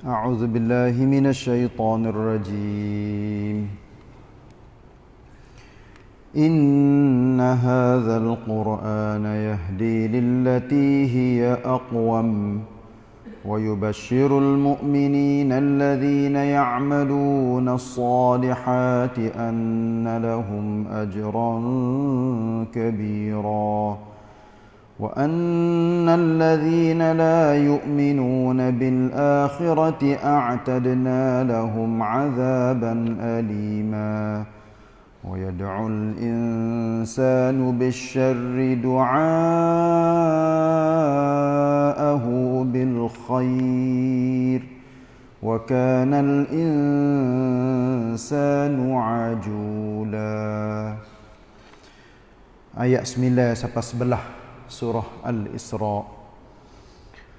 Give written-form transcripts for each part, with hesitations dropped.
أعوذ بالله من الشيطان الرجيم إن هذا القرآن يهدي للتي هي أقوم ويبشر المؤمنين الذين يعملون الصالحات أن لهم أجرا كبيرا وأن الذين لا يؤمنون بالآخرة أعتدنا لهم عذابا أليما ويدعو الإنسان بالشر دعاءه بالخير وكان الإنسان عجولا. Ayat 9 sampai 11 surah Al-Isra.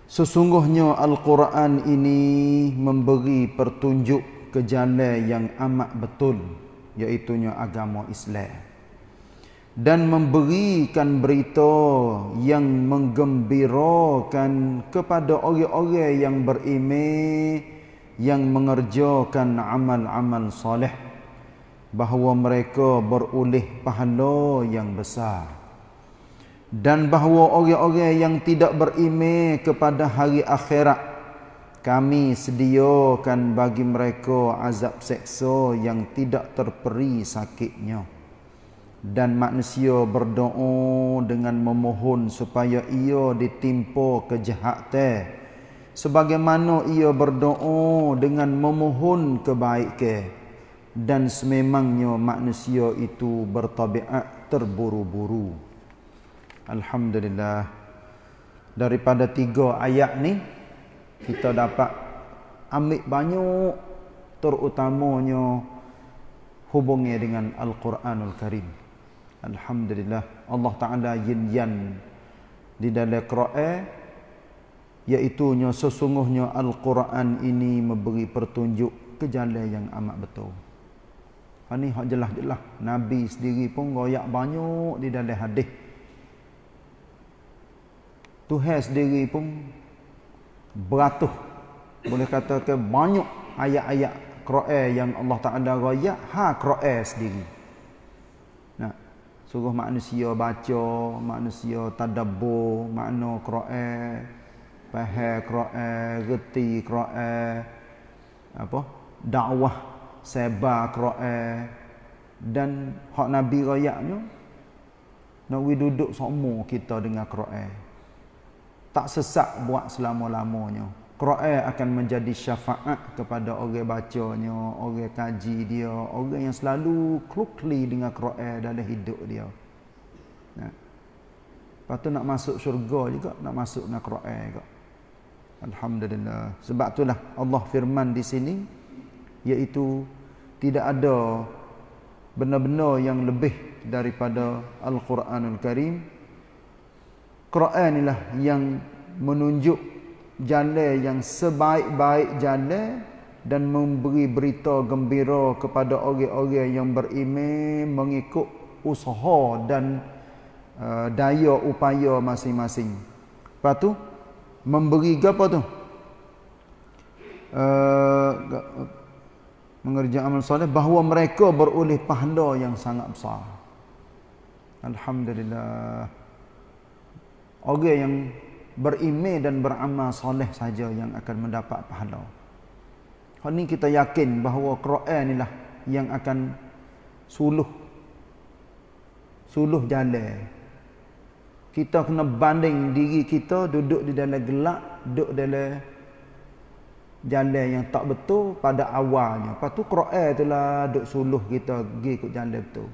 Sesungguhnya Al-Quran ini memberi petunjuk ke jalan yang amat betul, iaitunya agama Islam, dan memberikan berita yang menggembirakan kepada orang-orang yang beriman yang mengerjakan amal-amal soleh, bahawa mereka beroleh pahala yang besar, dan bahawa orang-orang yang tidak beriman kepada hari akhirat, kami sediakan bagi mereka azab seksa yang tidak terperi sakitnya. Dan manusia berdoa dengan memohon supaya ia ditimpa kejahatan, sebagaimana ia berdoa dengan memohon kebaikan. Dan sememangnya manusia itu bertabiat terburu-buru. Alhamdulillah, daripada 3 ayat ni kita dapat ambil banyak, terutamanya hubungnya dengan Al-Quranul Karim. Alhamdulillah, Allah Ta'ala yin di dalam Quran, iaitunya sesungguhnya Al-Quran ini memberi petunjuk ke jalan yang amat betul. Ini hak jelas-jelas. Nabi sendiri pun royak banyak di dalam hadis. Tuhan sendiri pun beratus, boleh katakan banyak ayat-ayat Quran yang Allah Ta'ala royak Quran sendiri. Nah, suruh manusia baca, manusia tadabbur makna Quran, faham Quran, reti Quran, dakwah sebar Quran. Dan hak Nabi royaknya nak duduk sama kita dengan Quran, tak sesak buat selama-lamanya. Quran akan menjadi syafaat kepada orang bacanya, orang kaji dia, orang yang selalu klukli dengan Quran dalam hidup dia. Nah, lepas tu nak masuk syurga juga, nak masuk dengan Quran juga. Alhamdulillah. Sebab itulah Allah firman di sini, iaitu tidak ada benar-benar yang lebih daripada Al-Quranul Karim. Quran inilah yang menunjuk jalan yang sebaik-baik jalan dan memberi berita gembira kepada orang-orang yang beriman mengikut usaha dan daya upaya masing-masing. Lepas tu memberi apa tu? Mengerjakan amal soleh, bahawa mereka beroleh pahala yang sangat besar. Alhamdulillah. Orang yang beriman dan beramal soleh saja yang akan mendapat pahala. Hal ni kita yakin bahawa Quran inilah yang akan suluh jalan. Kita kena banding diri kita duduk di dalam gelap, duduk dalam jalan yang tak betul pada awalnya. Lepas tu Quran itulah duduk suluh kita pergi ikut jalan betul.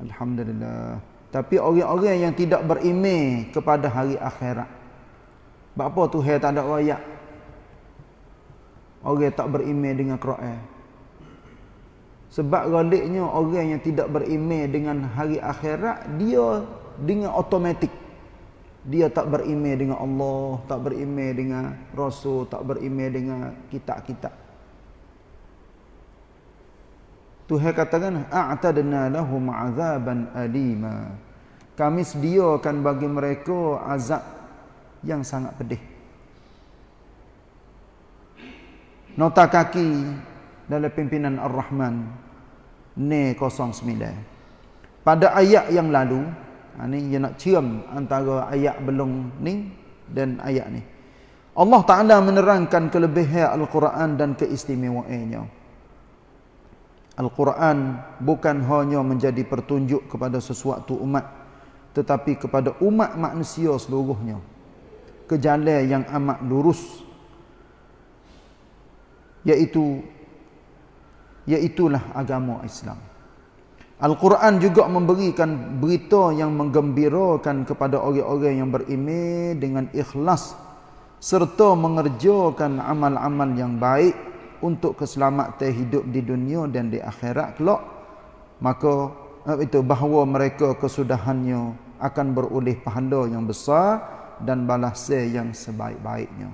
Alhamdulillah. Tapi orang-orang yang tidak beriman kepada hari akhirat, sebab apa Tuhan tak ada royak orang tak beriman dengan Quran? Sebab galiknya orang yang tidak beriman dengan hari akhirat, dia dengan automatik dia tak beriman dengan Allah, tak beriman dengan Rasul, tak beriman dengan kitab-kitab. Tuhan katakan a'tadna lahum azaban alima. Kami sediakan bagi mereka azab yang sangat pedih. Nota kaki dalam pimpinan Ar-Rahman ni 09. Pada ayat yang lalu, ni dia nak cium antara ayat belum ni dan ayat ni. Allah Ta'ala menerangkan kelebihan Al-Quran dan keistimewaannya. Al-Quran bukan hanya menjadi pertunjuk kepada sesuatu umat, tetapi kepada umat manusia seluruhnya, ke jalan yang amat lurus, iaitulah agama Islam. Al-Quran juga memberikan berita yang menggembirakan kepada orang-orang yang beriman dengan ikhlas serta mengerjakan amal-amal yang baik untuk keselamatan hidup di dunia dan di akhirat kelak. Maka itu bahawa mereka kesudahannya akan beroleh pahala yang besar dan balasan yang sebaik-baiknya.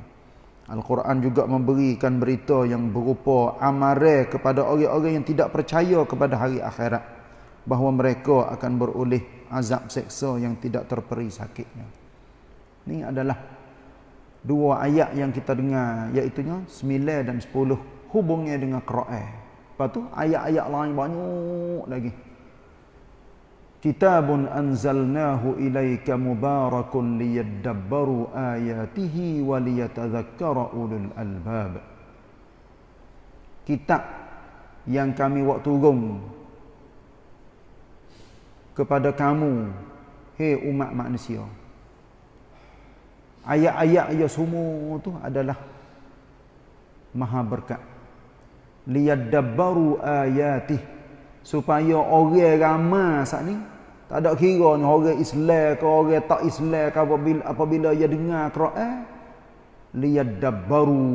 Al-Quran juga memberikan berita yang berupa amaran kepada orang-orang yang tidak percaya kepada hari akhirat, bahawa mereka akan beroleh azab seksa yang tidak terperi sakitnya. Ini adalah dua ayat yang kita dengar, iaitu 9 dan 10, hubungnya dengan Quran. Lepas tu ayat-ayat lain banyak lagi. Kitabun anzalnahu ilaika mubarakun liyadabbaru ayatihi wa liyatadhakkara ulul albab. Kitab yang kami buat turun kepada kamu, hei umat manusia. Ayat-ayat yang semua tu adalah maha berkat. Liyadabbaru ayatih, supaya orang ramai saat ni, tak ada kira ni orang Islam ke orang tak Islam ke, apabila dia dengar Quran, liyadabbaru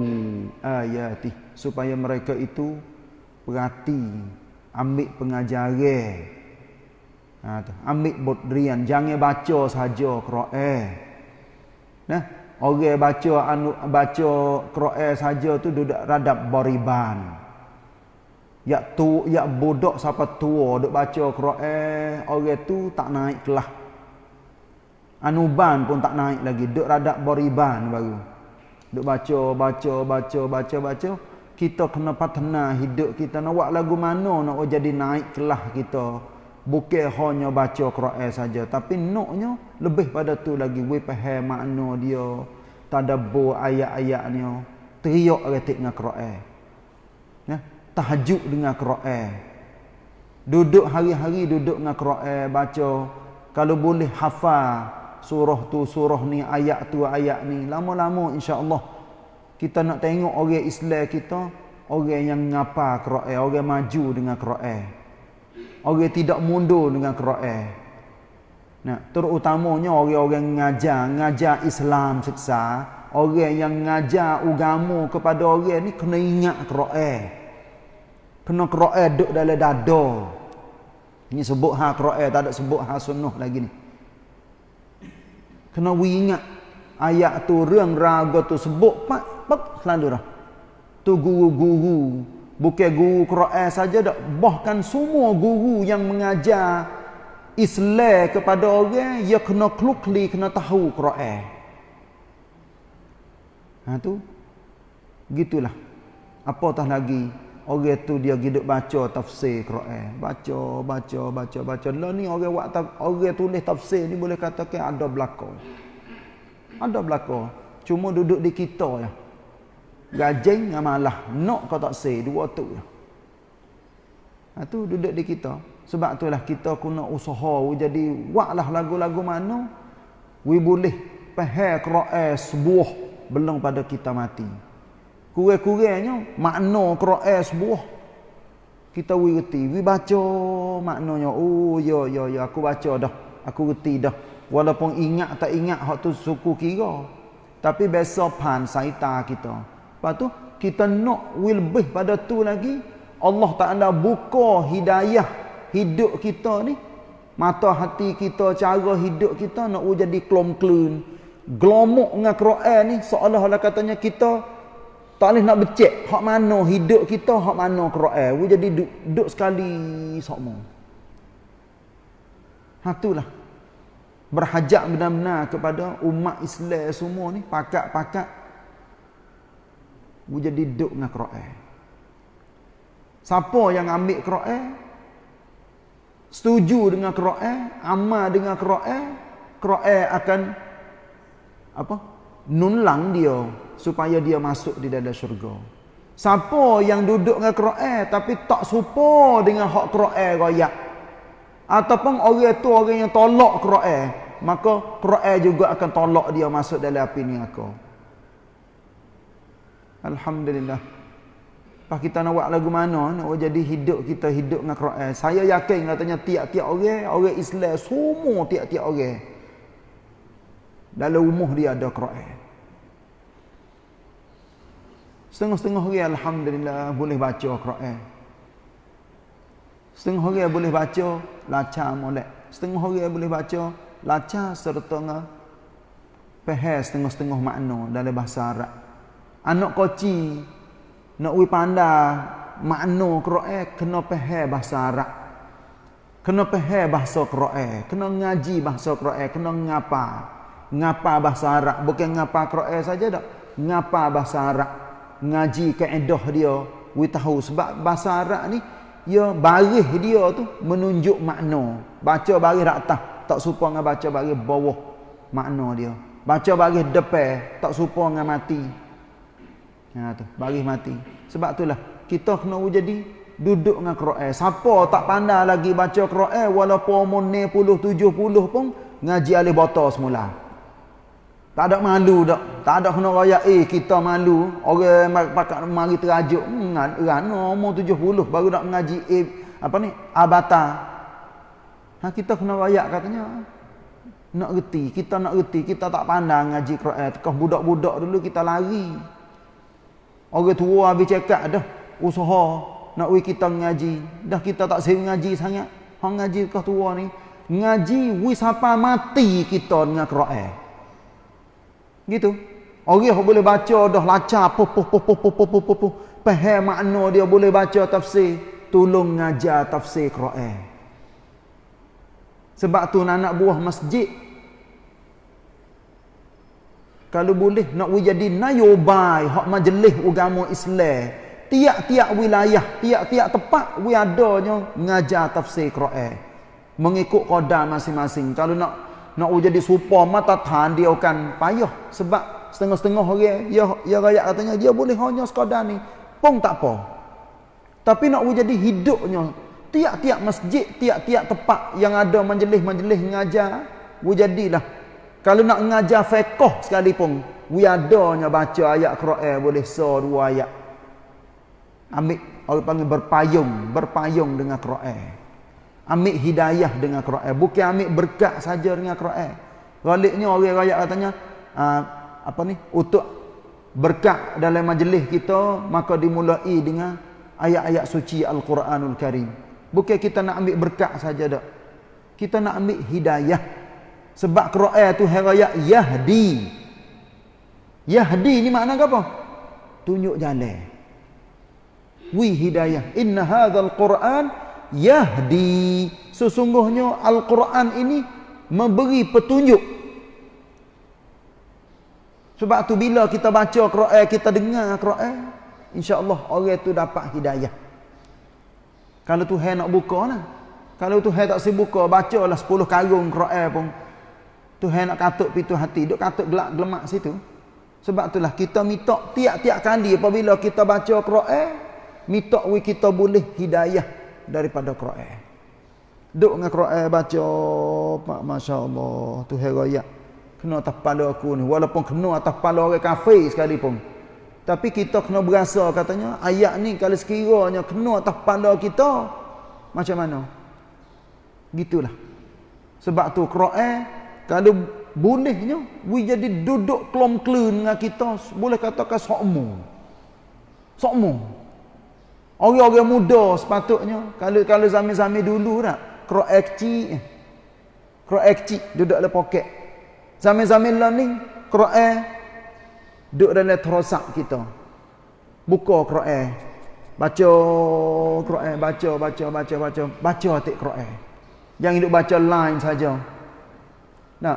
ayatih, supaya mereka itu perhati, ambil pengajaran, ambil bodrian, jangan baca saja Quran. Nah, orang baca Quran saja tu duduk radap bariban. Yak bodoh siapa tua duk baca Quran, orang tu tak naik kelas. Anuban pun tak naik lagi, duk radap bariban baru. Duk baca. Kita kena patna hidup kita nak buat lagu mana nak jadi naik kelas kita. Bukan hanya baca Quran saja, tapi naknya lebih pada tu lagi, we faham makna dia, tadabbur ayat-ayatnya, teriak retik dengan Quran. Nah, tahajud dengan Quran. Duduk hari-hari duduk dengan Quran, baca. Kalau boleh hafal surah tu, surah ni, ayat tu, ayat ni. Lama-lama insya-Allah kita nak tengok orang Islam kita, orang yang ngapa Quran, orang maju dengan Quran. Orang tidak mundur dengan Quran. Nah, terutamanya orang-orang ngajar Islam seksa, orang yang ngajar agama kepada orang ni kena ingat Quran. Kena Quran duduk dalam dada. Ini sebut ha Quran, tak ada sebut ha sunnah lagi ni. Kena ingat ayat tu, rang raga tu sebut pak selalu dah. Tu guru-guru, bukan guru Quran saja dak, bahkan semua guru yang mengajar Islam kepada orang, dia kena klukli, kena tahu Quran. Tu gitulah. Apatah lagi orang tu dia hidup baca tafsir Quran, baca. Lah ni orang tulis tafsir ni boleh katakan ada belakang. Cuma duduk di kita ya. Gajeng dengan malah, nak kau tak say, dua tu je. Tu duduk di kita. Sebab itulah kita kena usaha, jadi buatlah lagu-lagu mana we boleh faham Quran sebuah belum pada kita mati. Kurang-kurangnya makna Quran sebuah kita we reti, we baca maknanya. Oh ya aku baca dah, aku reti dah. Walaupun ingat tak ingat hak tu suku kira, tapi biasa pan saita kita. Lepas tu kita nak lebih pada tu lagi, Allah Ta'ala buka hidayah hidup kita ni, mata hati kita, cara hidup kita nak jadi klom-klun, glomok dengan Quran ni, seolah-olah katanya kita tak boleh nak becek hak mana hidup kita, hak mana Quran. Jadi duduk sekali sama. Itulah berhajat benar-benar kepada umat Islam semua ni, pakat-pakat Wu jadi duduk dengan Quran. Siapa yang ambil Quran, setuju dengan Quran, amal dengan Quran, Quran akan apa? Nulang dia supaya dia masuk di dalam syurga. Siapa yang duduk dengan Quran tapi tak serupa dengan hak Quran royak, ataupun orang tu orang yang tolak Quran, maka Quran juga akan tolak dia masuk dalam api neraka. Alhamdulillah. Pas kita nak buat lagu mana, nak jadi hidup kita hidup dengan Quran. Saya yakin katanya tiap-tiap orang Islam semua tiap-tiap orang dalam rumah dia ada Quran. Setengah-setengah orang alhamdulillah boleh baca Quran. Setengah orang boleh baca lancar molek. Setengah orang boleh baca lancar serta faham setengah-setengah makna dalam bahasa Arab. Anak kecil nak pandai makna Quran kena faham bahasa Arab. Kena faham bahasa Quran, kena ngaji bahasa Quran, kena ngapa bahasa Arab, bukan ngapa Quran saja dak. Ngapa bahasa Arab, ngaji kaedah dia, we tahu sebab bahasa Arab ni ya baris dia tu menunjuk makna. Baca baris atas tak serupa dengan baca baris bawah makna dia. Baca baris depan tak serupa dengan mati. Tu, baris mati. Sebab itulah kita kena jadi duduk dengan Quran. Siapa tak pandai lagi baca Quran walaupun umur 60 70 pun ngaji alif bata semula. Tak ada malu dak. Tak ada kena raya kita malu. Orang pakat mari terajuk. Rana umur 70 baru nak mengaji abata. Kita kena raya katanya. Nak reti, kita nak reti, kita tak pandai ngaji Quran. Tekah budak-budak dulu kita lari. Orang tua habis cakap dah usaha nak kita ngaji. Dah kita tak sering ngaji sangat. Hang ngaji tekah tua ni. Ngaji sampai mati kita dengan Quran. Gitu. Orang boleh baca dah lancar faham makna dia, boleh baca tafsir, tolong ngajar tafsir Quran. Sebab tu anak buah masjid kalau boleh nak jadi nayobai hak majlis agama Islam, tiap-tiap wilayah, tiap-tiap tempat we adanya ngajar tafsir Quran mengikut qadar masing-masing. Kalau nak jadi super mata tan dia akan payah sebab setengah-setengah orang ya rakyat katanya dia boleh hanya sekadar ni pun tak apa. Tapi nak jadi hidupnya tiap-tiap masjid, tiap-tiap tempat yang ada majlis-majlis mengajar, jadilah. Kalau nak mengajar fiqh sekalipun, adanya baca ayat Quran boleh dua ayat. Ambil orang panggil berpayung dengan Quran. Ambil hidayah dengan Quran, bukan ambil berkat saja dengan Quran. Galiknya orang rakyat katanya untuk berkat dalam majlis kita maka dimulai dengan ayat-ayat suci Al-Quranul Karim. Bukan kita nak ambil berkat saja dak. Kita nak ambil hidayah. Sebab Quran tu ayat yahdi. Yahdi ni makna apa? Tunjuk jalan. Hidayah. Inna hadzal Quran yahdi. Sesungguhnya Al-Quran ini memberi petunjuk. Sebab tu bila kita baca Quran, kita dengar Quran, insya-Allah orang tu dapat hidayah. Kalau Tuhan nak buka lah. Kalau Tuhan tak sibuka, bacalah 10 karung Quran pun. Tuhan nak katuk pintu hati, duk katuk gelak-gelemak situ. Sebab itulah kita minta tiap-tiap kali apabila kita baca Quran, minta kita boleh hidayah daripada Quran. Duk dengan Quran baca, masya-Allah, Tuhan raya. Kena atas kepala aku ni, walaupun kena atas kepala orang kafir sekalipun. Tapi kita kena berasa katanya ayat ni kalau sekiranya kena atas kepala kita, macam mana? Gitulah. Sebab tu Quran kalau bolehnya jadi duduk klom-klun dengan kita, boleh katakan sokmu. Orang-orang muda sepatutnya kalau zaman-zaman dulu dah Quran kecil duduk dalam poket. Zaman-zaman lah ni Quran duduk dalam terosak kita. Buka Quran, baca Quran, baca atik Quran. Jangan duduk baca line saja. Nah,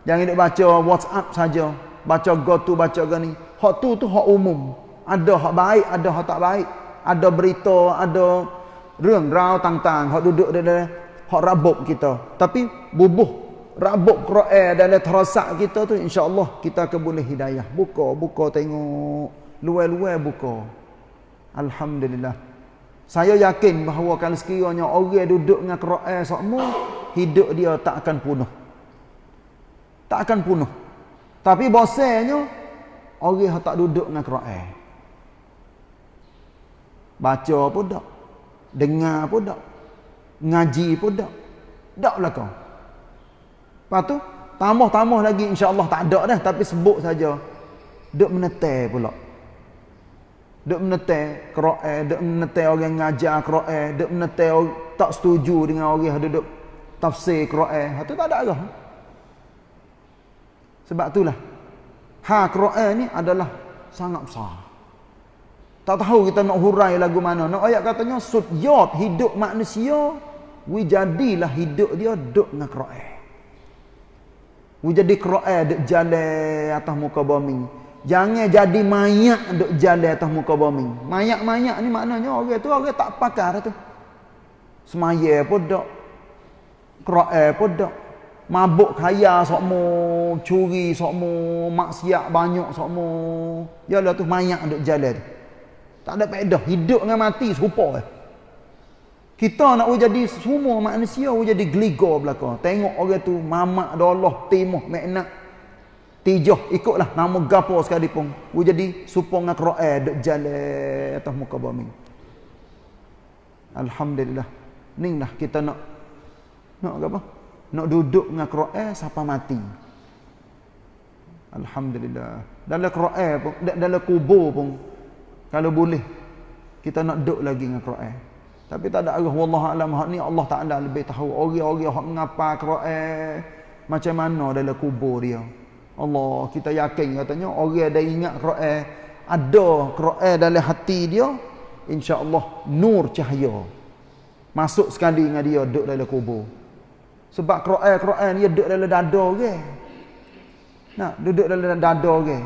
jangan duduk baca WhatsApp saja. Baca GoTo, baca gani. Hak tu hak umum. Ada hak baik, ada hak tak baik. Ada berita, adaរឿងរ៉ាវต่างๆhak duduk dalam hak rabuk kita. Tapi bubuh rabuk Quran dalam terasak kita tu, insya-Allah kita akan boleh hidayah. Buka tengok, luar-luar buka. Alhamdulillah. Saya yakin bahawa kalau sekiranya orang duduk dengan Quran semua, hidup dia tak akan punah. Tak akan punah. Tapi bosannya orang yang tak duduk dengan Quran. Baca pun tak, dengar pun tak, ngaji pun tak. Tak belakang. Lepas tu tambah lagi, insya-Allah tak ada dah, tapi sebut saja. Duk menetai pula. Duk menetai Quran, duk menetai orang ngajar Quran, duk menetai tak setuju dengan orang yang duduk tafsir Quran. Itu tak ada arah. Sebab itulah Quran ni adalah sangat besar. Tak tahu kita nak hurai lagu mana. Nak ayat katanya sudyat hidup manusia, we jadilah hidup dia duk dengan Quran. We jadi Quran duk jalan atas muka bumi. Jangan jadi mayat duk jalan atas muka bumi. Mayat-mayat ni maknanya orang tu orang tak pakar tu. Semaya pun dak. Quran pun dak. Mabuk kaya sokmo, curi sokmo, maksiat banyak sokmo. Yalah tu mayat duk jalan tu. Tak ada faedah, hidup dengan mati serupa. Kita nak jadi semua manusia jadi geligor belaka. Tengok orang tu mamak dolah timuh makna tijah ikutlah nama gapo sekali pun. Jadi supong dengan Quran duk jalan atas muka bumi. Alhamdulillah. Ni lah kita nak apa? Nak duduk dengan Quran sampai mati. Alhamdulillah. Dalam Quran pun, dalam kubur pun, kalau boleh kita nak duduk lagi dengan Quran. Tapi tak ada arah, wallahu alam, hak ni Allah Taala lebih tahu. Orang-orang hak ngapa Quran macam mana dalam kubur dia. Allah, kita yakin katanya orang ada ingat Quran, ada Quran dalam hati dia, insya-Allah nur cahaya masuk sekali dengan dia duduk dalam kubur. Sebab Quran dia duduk dalam dada orang. Nah, duduk dalam dada orang.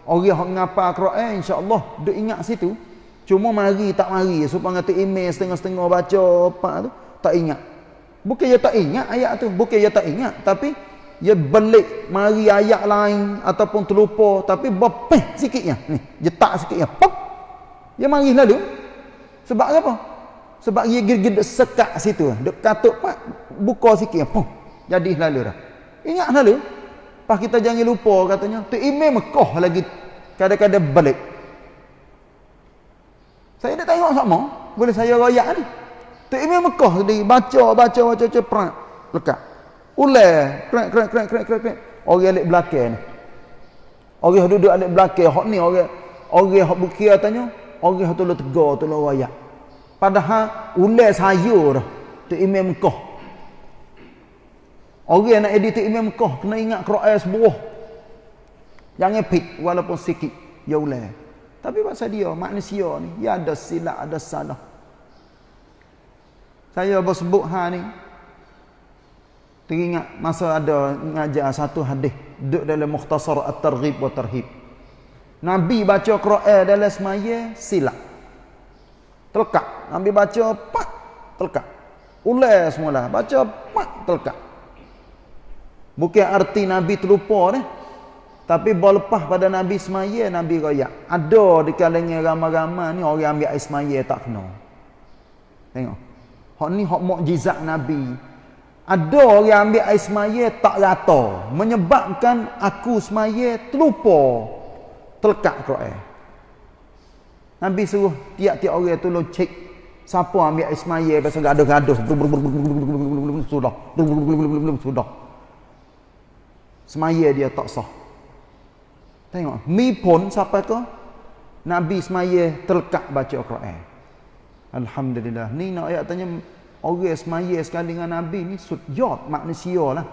Orang yang ngapa Quran, insya-Allah duk ingat situ. Cuma mari tak mari, supaya ngata email setengah-setengah baca apa tu, tak ingat. Bukan dia tak ingat ayat tu, bukan dia tak ingat, tapi dia belik mari ayat lain ataupun terlupa, tapi bepeh sikitnya. Ni, jetak sikitnya. Pop. Dia mari lalu. Sebab apa? Sebab dia gigit sekat situ. Duk katuk pak buka sikitnya. Pop. Jadi lalu dah. Ingat lalu. Pas kita jangan lupa katanya, tu email Mekah lagi kadang-kadang balik. Saya dah tengok sama, boleh saya royak ni. Tu email Mekah tadi baca prak lekat. Ulai, krek. Orang alik belakang ni. Orang duduk alik belakang, hak ni orang hak bukir tanya, orang tu lu tegar tu lu royak. Padahal ulai saya dah. Tu email Mekah. Orang nak edit Imam Mekah kena ingat Quran sebuah. Jangan pik walaupun sikit ya ulai. Tapi pasal dia manusia ni, dia ada silap, ada salah. Saya bersebut ni teringat masa ada ngajar satu hadis duduk dalam Mukhtasar At-Targhib wa Tarhib. Nabi baca Quran dalam semaya silap. Terlekat. Nabi baca pak terlekat. Ulai semula baca pak terlekat. Bukan arti Nabi terlupa dah. Tapi baru lepas pada Nabi semaya, Nabi royak. Ada di kalangan ramai-ramai ni orang ambil air semaya tak kena. Tengok. Hak ni hak mukjizat Nabi. Ada orang ambil air semaya tak rata. Menyebabkan aku semaya terlupa. Terlekat Quran. Nabi suruh tiap-tiap orang tolong cek siapa ambil air semaya pasal gaduh-gaduh. Sudah. Semaya dia tak sah. Tengok, mi pun sampai ke Nabi semaya terlekat baca Quran. Alhamdulillah. Ni nak ayat tanya orang semaya sekali dengan Nabi ni sudyat manusia lah.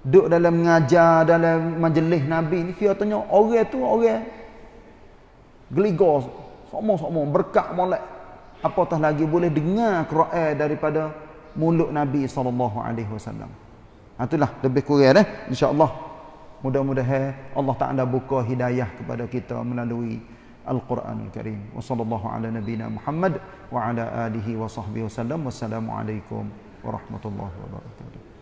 Duduk dalam mengajar dalam majlis Nabi ni, dia tanya orang tu orang geligor, semua berkat molek. Apatah lagi boleh dengar Quran daripada mulut Nabi SAW. Itulah lebih kurang insya-Allah. Mudah-mudahan Allah Taala buka hidayah kepada kita melalui Al-Quranul Karim. Wa sallallahu ala nabiyyina Muhammad wa ala alihi wa sahbihi wasallam. Wassalamualaikum warahmatullahi wabarakatuh.